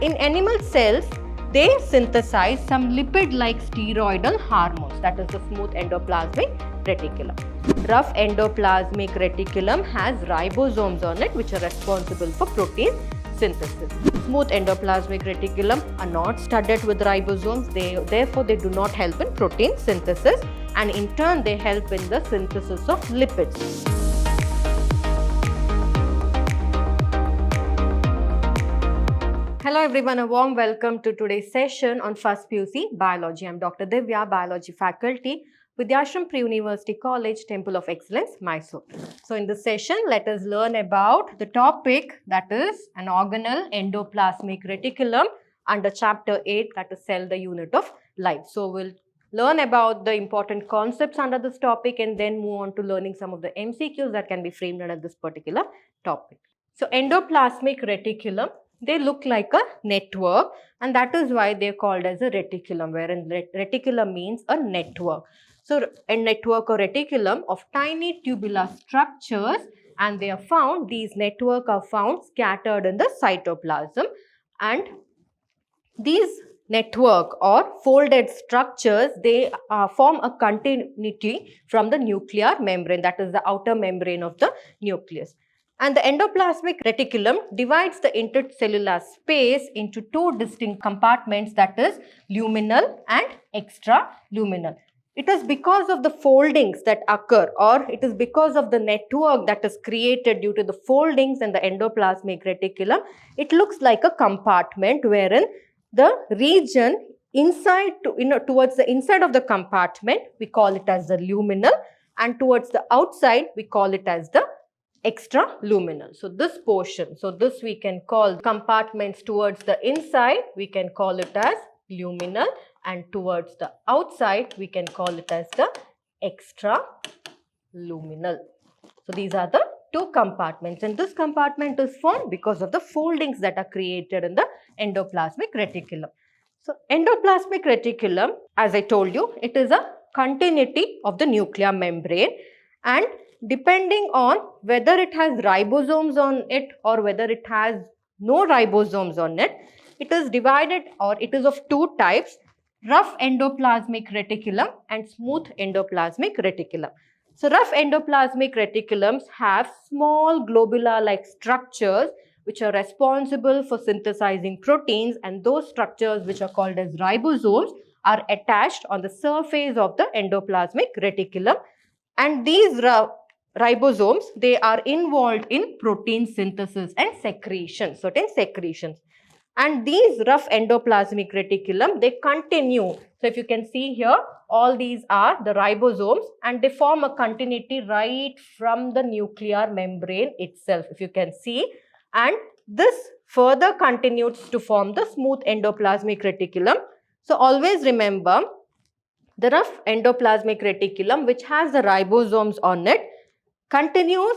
And in animal cells, they synthesize some lipid-like steroidal hormones, that is the smooth endoplasmic reticulum. Rough endoplasmic reticulum has ribosomes on it which are responsible for protein synthesis. Smooth endoplasmic reticulum are not studded with ribosomes, therefore they do not help in protein synthesis, and in turn they help in the synthesis of lipids. Hello everyone, a warm welcome to today's session on first PUC Biology. I am Dr. Divya, Biology Faculty, Vidhyaashram Pre-University College, Temple of Excellence, Mysuru. So in this session, let us learn about the topic, that is an organelle endoplasmic reticulum, under chapter 8, that is cell, the unit of life. So we'll learn about the important concepts under this topic and then move on to learning some of the MCQs that can be framed under this particular topic. So endoplasmic reticulum, they look like a network, and that is why they are called as a reticulum, wherein reticulum means a network. So a network or reticulum of tiny tubular structures, and they are found, these network are found scattered in the cytoplasm, and these network or folded structures, they form a continuity from the nuclear membrane, that is the outer membrane of the nucleus. And the endoplasmic reticulum divides the intercellular space into two distinct compartments, that is luminal and extraluminal. It is because of the foldings that occur, or it is because of the network that is created due to the foldings in the endoplasmic reticulum, it looks like a compartment wherein the region inside towards the inside of the compartment, we call it as the luminal, and towards the outside, we call it as the extraluminal. So this portion, so this we can call compartments towards the inside, we can call it as luminal, and towards the outside we can call it as the extraluminal. So these are the two compartments, and this compartment is formed because of the foldings that are created in the endoplasmic reticulum. So endoplasmic reticulum, as I told you, it is a continuity of the nuclear membrane, and depending on whether it has ribosomes on it or whether it has no ribosomes on it, it is divided, or it is of two types: rough endoplasmic reticulum and smooth endoplasmic reticulum. So rough endoplasmic reticulums have small globular-like structures which are responsible for synthesizing proteins, and those structures which are called as ribosomes are attached on the surface of the endoplasmic reticulum, and these ribosomes, they are involved in protein synthesis and secretion, certain secretions. And these rough endoplasmic reticulum, they continue. So if you can see here, all these are the ribosomes, and they form a continuity right from the nuclear membrane itself, if you can see. And this further continues to form the smooth endoplasmic reticulum. So always remember, the rough endoplasmic reticulum, which has the ribosomes on it, continues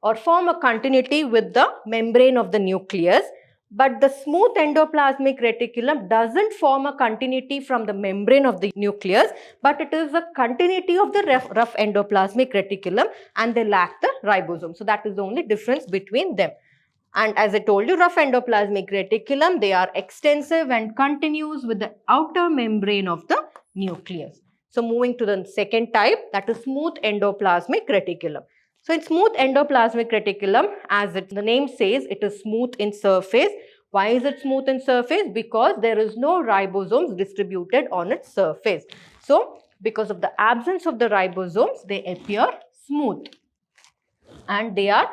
or form a continuity with the membrane of the nucleus, but the smooth endoplasmic reticulum doesn't form a continuity from the membrane of the nucleus, but it is a continuity of the rough endoplasmic reticulum, and they lack the ribosome. So that is the only difference between them. And as I told you, rough endoplasmic reticulum, they are extensive and continues with the outer membrane of the nucleus. So moving to the second type, that is smooth endoplasmic reticulum. So in smooth endoplasmic reticulum, as the name says, it is smooth in surface. Why is it smooth in surface? Because there is no ribosomes distributed on its surface. So because of the absence of the ribosomes, they appear smooth, and they are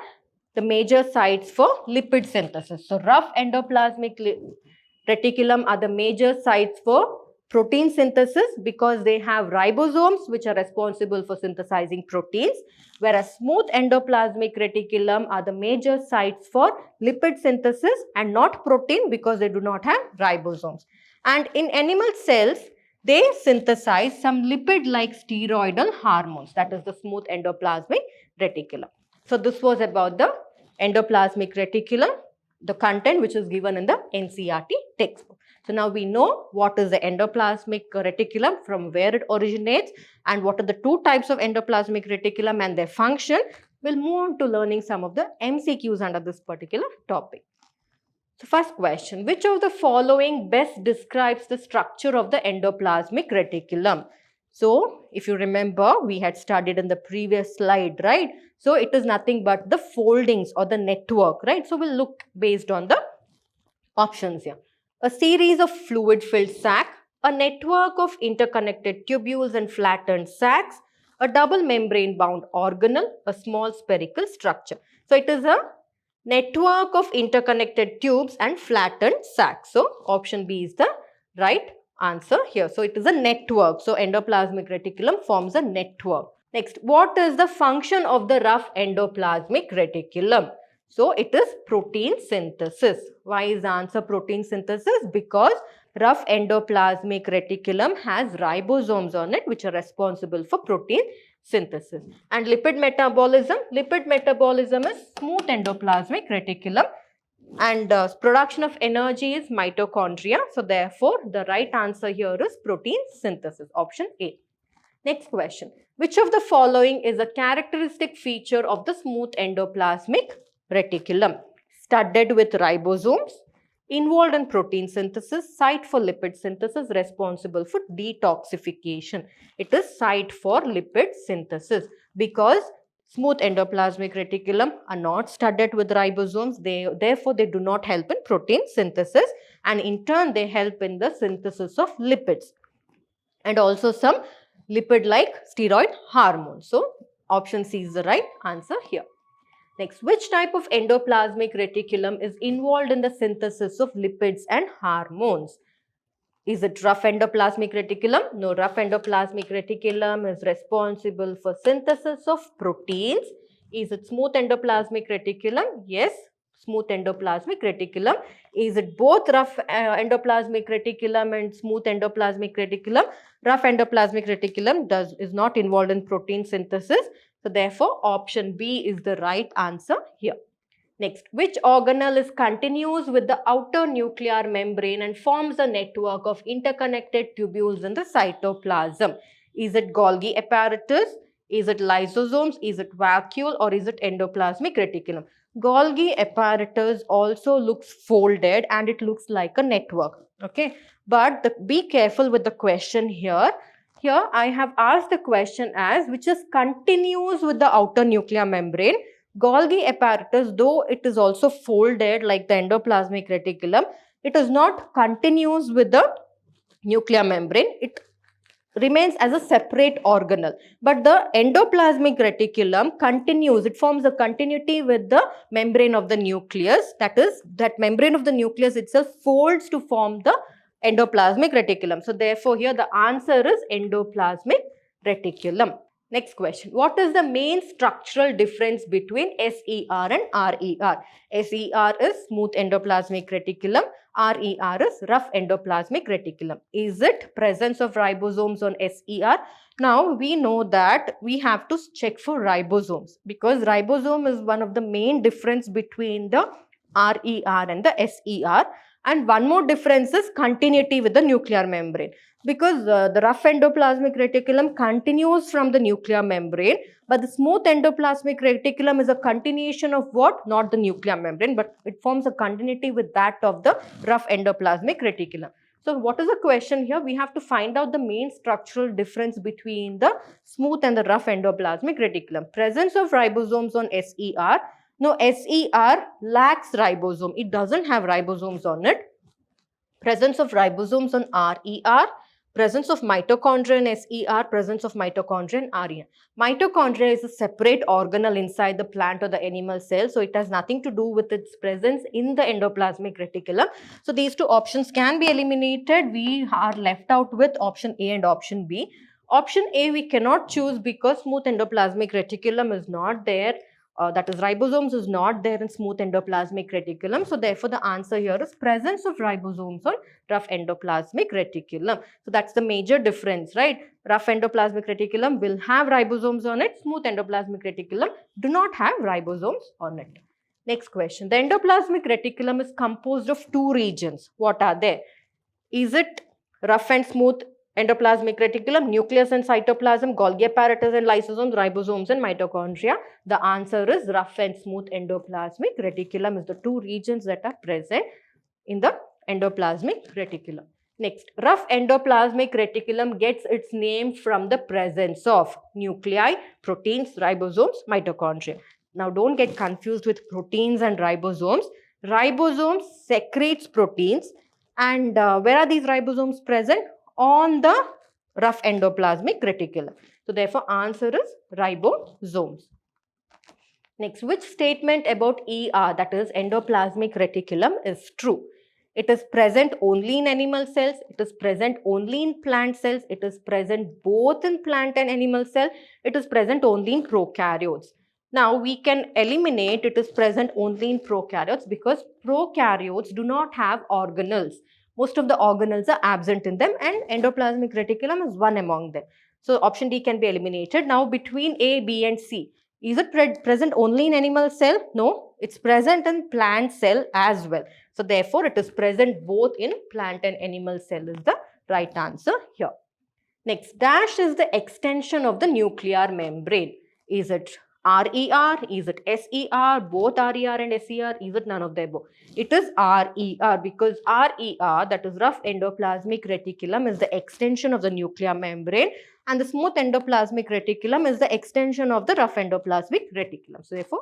the major sites for lipid synthesis. So rough endoplasmic reticulum are the major sites for protein synthesis because they have ribosomes which are responsible for synthesizing proteins, whereas smooth endoplasmic reticulum are the major sites for lipid synthesis and not protein because they do not have ribosomes. And in animal cells, they synthesize some lipid-like steroidal hormones, that is the smooth endoplasmic reticulum. So this was about the endoplasmic reticulum, the content which is given in the NCERT textbook. So now we know what is the endoplasmic reticulum, from where it originates, and what are the two types of endoplasmic reticulum and their function. We'll move on to learning some of the MCQs under this particular topic. So first question, which of the following best describes the structure of the endoplasmic reticulum? So if you remember, we had studied in the previous slide, right? So it is nothing but the foldings or the network, right? So we'll look based on the options here. A series of fluid-filled sac, a network of interconnected tubules and flattened sacs, a double membrane-bound organelle, a small spherical structure. So it is a network of interconnected tubes and flattened sacs. So option B is the right answer here. So it is a network. So endoplasmic reticulum forms a network. Next, what is the function of the rough endoplasmic reticulum? So it is protein synthesis. Why is the answer protein synthesis? Because rough endoplasmic reticulum has ribosomes on it which are responsible for protein synthesis. And lipid metabolism is smooth endoplasmic reticulum, and production of energy is mitochondria. So therefore the right answer here is protein synthesis, option A. Next question, which of the following is a characteristic feature of the smooth endoplasmic reticulum? Studded with ribosomes, involved in protein synthesis, site for lipid synthesis, responsible for detoxification. It is site for lipid synthesis because smooth endoplasmic reticulum are not studded with ribosomes. Therefore, they do not help in protein synthesis, and in turn they help in the synthesis of lipids and also some lipid-like steroid hormones. So, option C is the right answer here. Next, which type of endoplasmic reticulum is involved in the synthesis of lipids and hormones? Is it rough endoplasmic reticulum? No, rough endoplasmic reticulum is responsible for synthesis of proteins. Is it smooth endoplasmic reticulum? Yes, smooth endoplasmic reticulum. Is it both rough endoplasmic reticulum and smooth endoplasmic reticulum? Rough endoplasmic reticulum is not involved in protein synthesis. So therefore, option B is the right answer here. Next, which organelle is continuous with the outer nuclear membrane and forms a network of interconnected tubules in the cytoplasm? Is it Golgi apparatus? Is it lysosomes? Is it vacuole? Or is it endoplasmic reticulum? Golgi apparatus also looks folded and it looks like a network. Okay, but be careful with the question here. Here I have asked the question as which is continuous with the outer nuclear membrane. Golgi apparatus, though it is also folded like the endoplasmic reticulum, it is not continuous with the nuclear membrane. It remains as a separate organelle. But the endoplasmic reticulum continues. It forms a continuity with the membrane of the nucleus. That is, that membrane of the nucleus itself folds to form the endoplasmic reticulum. So therefore, here the answer is endoplasmic reticulum. Next question. What is the main structural difference between SER and RER? SER is smooth endoplasmic reticulum. RER is rough endoplasmic reticulum. Is it presence of ribosomes on SER? Now we know that we have to check for ribosomes because ribosome is one of the main difference between the RER and the SER. And one more difference is continuity with the nuclear membrane. Because the rough endoplasmic reticulum continues from the nuclear membrane, but the smooth endoplasmic reticulum is a continuation of what? Not the nuclear membrane, but it forms a continuity with that of the rough endoplasmic reticulum. So what is the question here? We have to find out the main structural difference between the smooth and the rough endoplasmic reticulum. Presence of ribosomes on SER. No, SER lacks ribosome. It doesn't have ribosomes on it. Presence of ribosomes on RER. Presence of mitochondria in SER, presence of mitochondria in RER. Mitochondria is a separate organelle inside the plant or the animal cell. So it has nothing to do with its presence in the endoplasmic reticulum. So these two options can be eliminated. We are left out with option A and option B. Option A we cannot choose because smooth endoplasmic reticulum is not there. That is ribosomes is not there in smooth endoplasmic reticulum. So therefore the answer here is presence of ribosomes on rough endoplasmic reticulum. So that's the major difference, right? Rough endoplasmic reticulum will have ribosomes on it. Smooth endoplasmic reticulum do not have ribosomes on it. Next question. The endoplasmic reticulum is composed of two regions. What are they? Is it rough and smooth endoplasmic reticulum, nucleus and cytoplasm, Golgi apparatus and lysosomes, ribosomes and mitochondria? The answer is rough and smooth endoplasmic reticulum is the two regions that are present. in the endoplasmic reticulum. Next, rough endoplasmic reticulum gets its name from the presence of nuclei, proteins, ribosomes, mitochondria. Now, don't get confused with proteins and ribosomes. Ribosomes secretes proteins, and where are these ribosomes present? On the rough endoplasmic reticulum. So, therefore, answer is ribosomes. Next, which statement about ER, that is endoplasmic reticulum, is true? It is present only in animal cells, it is present only in plant cells, it is present both in plant and animal cell, it is present only in prokaryotes. Now, we can eliminate it is present only in prokaryotes because prokaryotes do not have organelles. Most of the organelles are absent in them and endoplasmic reticulum is one among them. So, option D can be eliminated. Now, between A, B and C, is it present only in animal cell? No, it's present in plant cell as well. So, therefore, it is present both in plant and animal cell is the right answer here. Next, dash is the extension of the nuclear membrane. Is it RER? Is it SER? Both RER and SER? Is it none of the above? It is RER because RER, that is rough endoplasmic reticulum, is the extension of the nuclear membrane, and the smooth endoplasmic reticulum is the extension of the rough endoplasmic reticulum. So, therefore,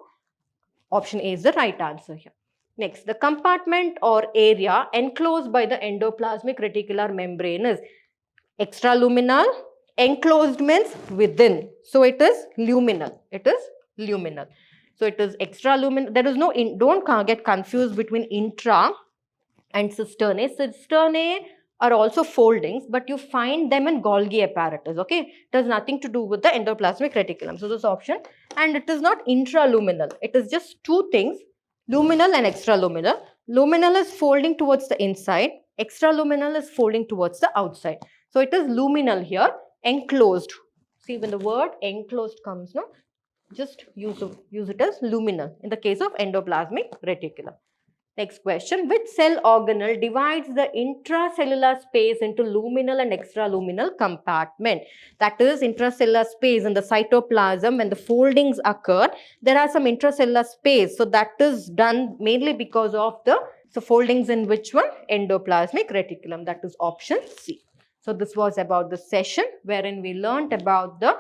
option A is the right answer here. Next, the compartment or area enclosed by the endoplasmic reticular membrane is extraluminal. Enclosed means within. So, it is luminal. It is luminal. So, it is extraluminal. There is no, don't get confused between intra and cisternae. Cisternae are also foldings, but you find them in Golgi apparatus, okay? It has nothing to do with the endoplasmic reticulum. So, this option, and it is not intraluminal. It is just two things, luminal and extraluminal. Luminal is folding towards the inside, extraluminal is folding towards the outside. So, it is luminal here, enclosed. See, when the word enclosed comes, no, just use it as luminal in the case of endoplasmic reticulum. Next question, which cell organelle divides the intracellular space into luminal and extraluminal compartment? That is intracellular space in the cytoplasm. When the foldings occur, there are some intracellular space. So, that is done mainly because of the foldings in which one? Endoplasmic reticulum. That is option C. So, this was about the session wherein we learnt about the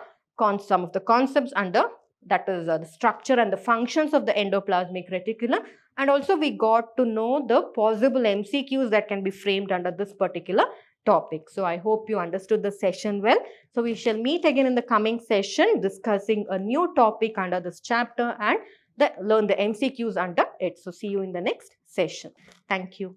some of the concepts under, that is the structure and the functions of the endoplasmic reticulum, and also we got to know the possible MCQs that can be framed under this particular topic. So, I hope you understood the session well. So, we shall meet again in the coming session discussing a new topic under this chapter and learn the MCQs under it. So, see you in the next session. Thank you.